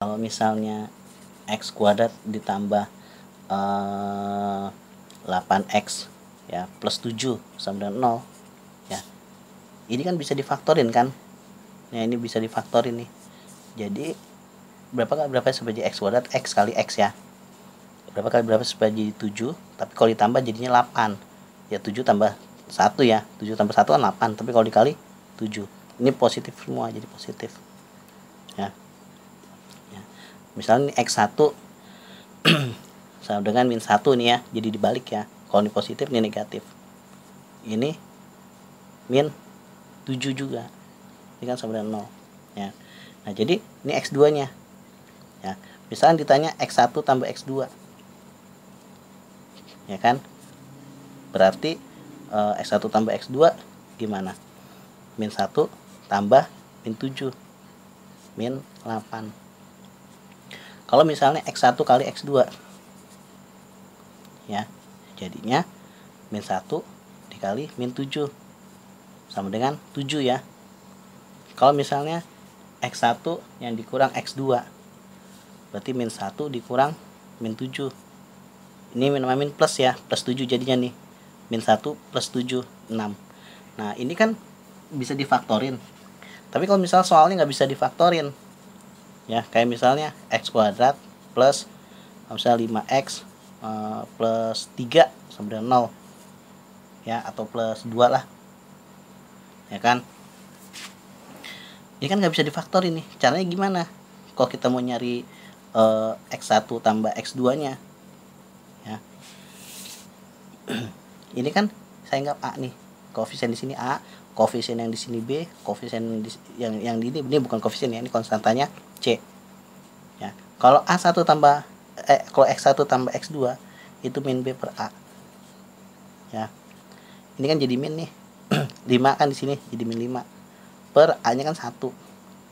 Kalau misalnya x kuadrat ditambah 8x ya plus 7 sama dengan 0 ya, ini kan bisa difaktorin kan ya, ini bisa difaktorin nih. Jadi berapa sebagai x kuadrat, x kali x ya, berapa sebagai 7, tapi kalau ditambah jadinya 8 ya, 7 tambah 1 ya, 7 tambah 1 kan 8, tapi kalau dikali 7, ini positif semua, jadi positif ya. Misalnya ini x1 sama dengan min 1 nih ya, jadi dibalik ya, kalau ini positif ini negatif, ini min 7 juga, ini kan sama dengan 0 ya. Nah jadi ini x2 nya ya, misalnya ditanya x1 tambah x2 ya kan, berarti x1 tambah x2 gimana, min 1 tambah min 7 min 8. Kalau misalnya x1 kali x2 ya, jadinya min 1 dikali min 7 sama dengan 7 ya. Kalau misalnya x1 yang dikurang x2 berarti min 1 dikurang min 7, ini min plus ya, plus 7 jadinya nih, min 1 plus 7 6. Nah ini kan bisa difaktorin, tapi kalau misalnya soalnya nggak bisa difaktorin ya, kayak misalnya x kuadrat plus misalnya 5x plus 3 sama dengan 0 ya, atau plus 2 lah ya kan. Ini kan nggak bisa difaktorin nih, caranya gimana kalau kita mau nyari x1 tambah x2 nya ya. Ini kan saya anggap A nih, koefisien di sini A, koefisien yang di sini B, koefisien yang di ini bukan koefisien ya, ini konstantanya C ya. Kalau A1 tambah kalau x1 tambah x2 itu min B per A ya. Ini kan jadi min nih 5 kan di sini jadi min 5 per A nya kan 1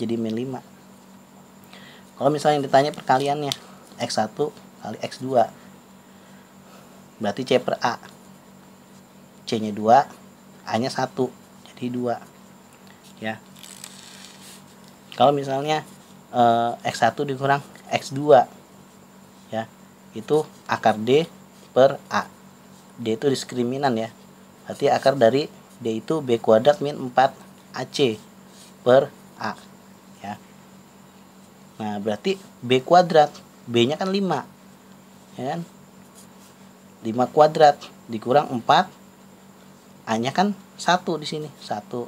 jadi min 5. Kalau misalnya yang ditanya perkaliannya x1 kali x2 berarti C per A, C nya 2, A nya 1 jadi 2 ya. Kalau misalnya x1 dikurang x2 ya, itu akar D per A, D itu diskriminan ya, berarti akar dari D itu B kuadrat min 4 AC per A ya. Nah berarti B kuadrat, B nya kan 5 ya kan, 5 kuadrat dikurang 4, A nya kan 1 di sini 1,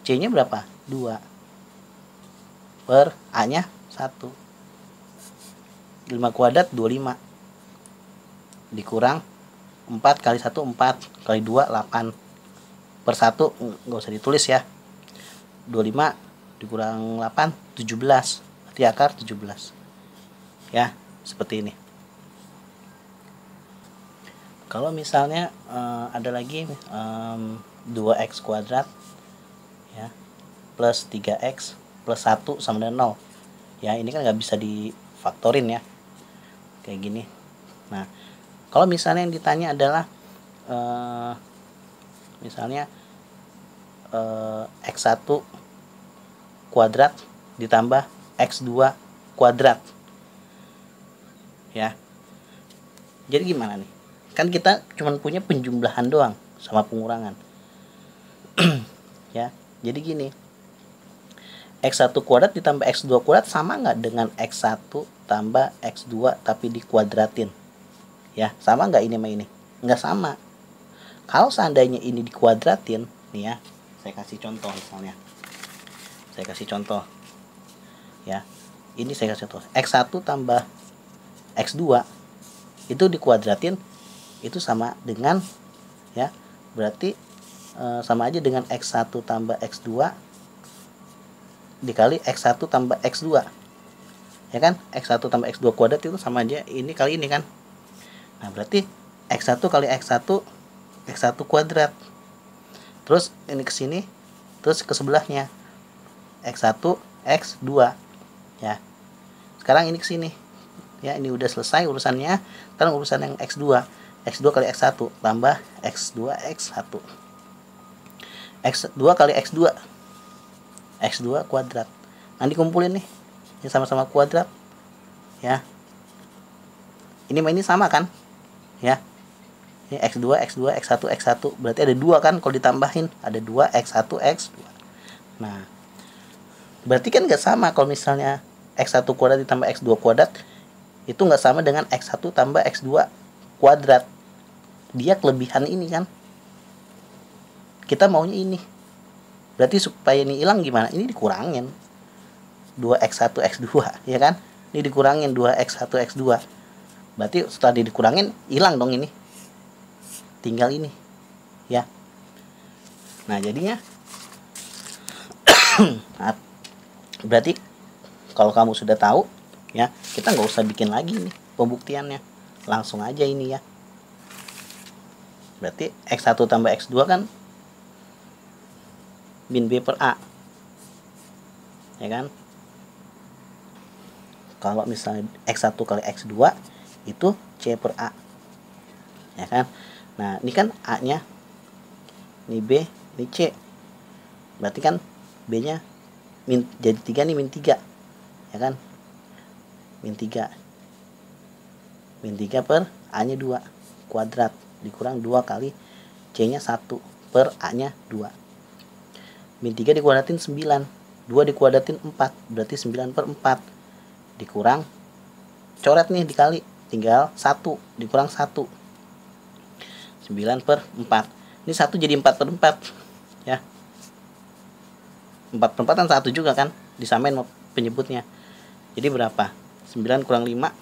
C nya berapa 2 per A nya 1, 5 kuadrat 25 dikurang 4 kali 1 4 kali 2 8 per 1 nggak usah ditulis ya, 25 dikurang 8 17, berarti akar 17 ya, seperti ini. Kalau misalnya ada lagi 2x kuadrat ya plus 3x plus 1 sama dengan 0 ya, ini kan nggak bisa difaktorin ya kayak gini. Nah kalau misalnya yang ditanya adalah misalnya x1 kuadrat ditambah x2 kuadrat ya, jadi gimana nih, kan kita cuma punya penjumlahan doang sama pengurangan ya. Jadi gini, x1 kuadrat ditambah x2 kuadrat sama nggak dengan x1 tambah x2 tapi dikuadratin ya, sama nggak ini sama ini? Nggak sama. Kalau seandainya ini dikuadratin nih ya, saya kasih contoh, misalnya saya kasih contoh ya, ini saya kasih contoh x1 tambah x2 itu dikuadratin, itu sama dengan ya, berarti sama aja dengan x1 tambah x2 dikali x1 tambah x2 ya kan, x1 tambah x2 kuadrat itu sama aja ini kali ini kan. Nah berarti x1 kali x1 x1 kuadrat, terus ini ke sini, terus ke sebelahnya x1 x2 ya. Sekarang ini ke sini ya, ini udah selesai urusannya. Sekarang urusan yang x2, x2 kali x1 tambah x2 x1, x2 kali x2 x2 kuadrat. Nah dikumpulin nih Ini sama-sama kuadrat ya. Ini sama kan ya. Ini X2 X1 berarti ada 2 kan, kalau ditambahin ada 2 X1 X2. Nah berarti kan nggak sama kalau misalnya X1 kuadrat ditambah X2 kuadrat itu nggak sama dengan X1 tambah X2 kuadrat. Dia kelebihan ini kan, kita maunya ini. Berarti supaya ini hilang gimana? Ini dikurangin 2x1 x2 ya kan, ini dikurangin 2x1 x2. Berarti setelah dikurangin hilang dong ini, tinggal ini ya. Nah jadinya berarti kalau kamu sudah tahu ya, kita nggak usah bikin lagi nih pembuktiannya, langsung aja ini ya. Berarti X1 tambah X2 kan min B per A ya kan. Kalau misalnya X1 kali X2 itu C per A ya kan. Nah ini kan A nya, ini B, ini C, berarti kan B nya jadi 3 nih, min 3 ya kan, min 3 per A nya 2 kuadrat dikurang 2 kali C nya 1 per A nya 2. Min 3 dikuadratin 9, 2 dikuadratin 4, berarti 9 per 4 dikurang, coret nih dikali, tinggal 1 dikurang 1, 9 per 4. Ini 1 jadi 4 per 4 ya. 4 per 4 kan 1 juga kan, disamain penyebutnya. Jadi berapa? 9 kurang 5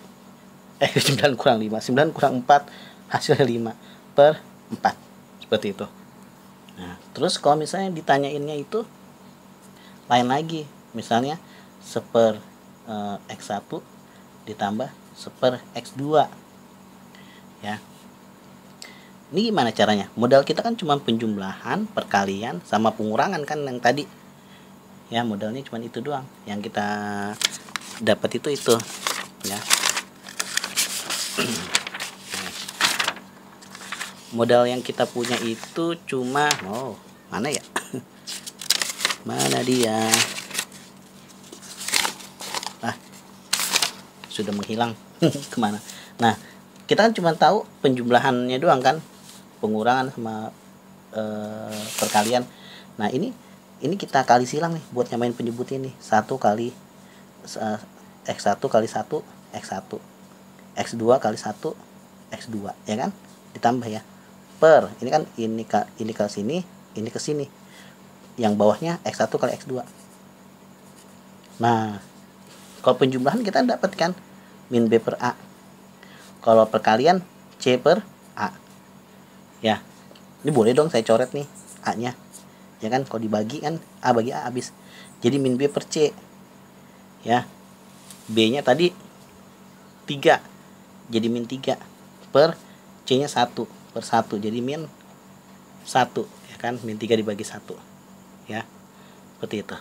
9 kurang 5, 9 kurang 4, hasilnya 5 per 4. Seperti itu. Nah, terus kalau misalnya ditanyainnya itu lain lagi, misalnya seper X1 ditambah seper X2 ya. Ini gimana caranya? Modal kita kan cuma penjumlahan, perkalian, sama pengurangan kan yang tadi ya. Modalnya cuma itu doang yang kita dapat itu ya. Modal yang kita punya itu cuma mana ya? Mana dia? Sudah menghilang kemana? Nah kita kan cuma tahu penjumlahannya doang kan, pengurangan sama perkalian. Nah ini kita kali silang nih buat nyamain penyebutnya nih. 1 kali X1 kali 1 X1, X2 kali 1 X2 ya kan, ditambah ya per ini kan, ini ke sini, ini ke sini, yang bawahnya X1 kali X2. Nah kalau penjumlahan kita dapatkan min B per A, kalau perkalian C per A ya. Ini boleh dong saya coret nih A nya ya kan, kalau dibagi kan A bagi A habis, jadi min B per C ya. B nya tadi 3 jadi min 3 per C nya 1 per 1 jadi min 1 ya kan, min 3 dibagi 1 ya, seperti itu.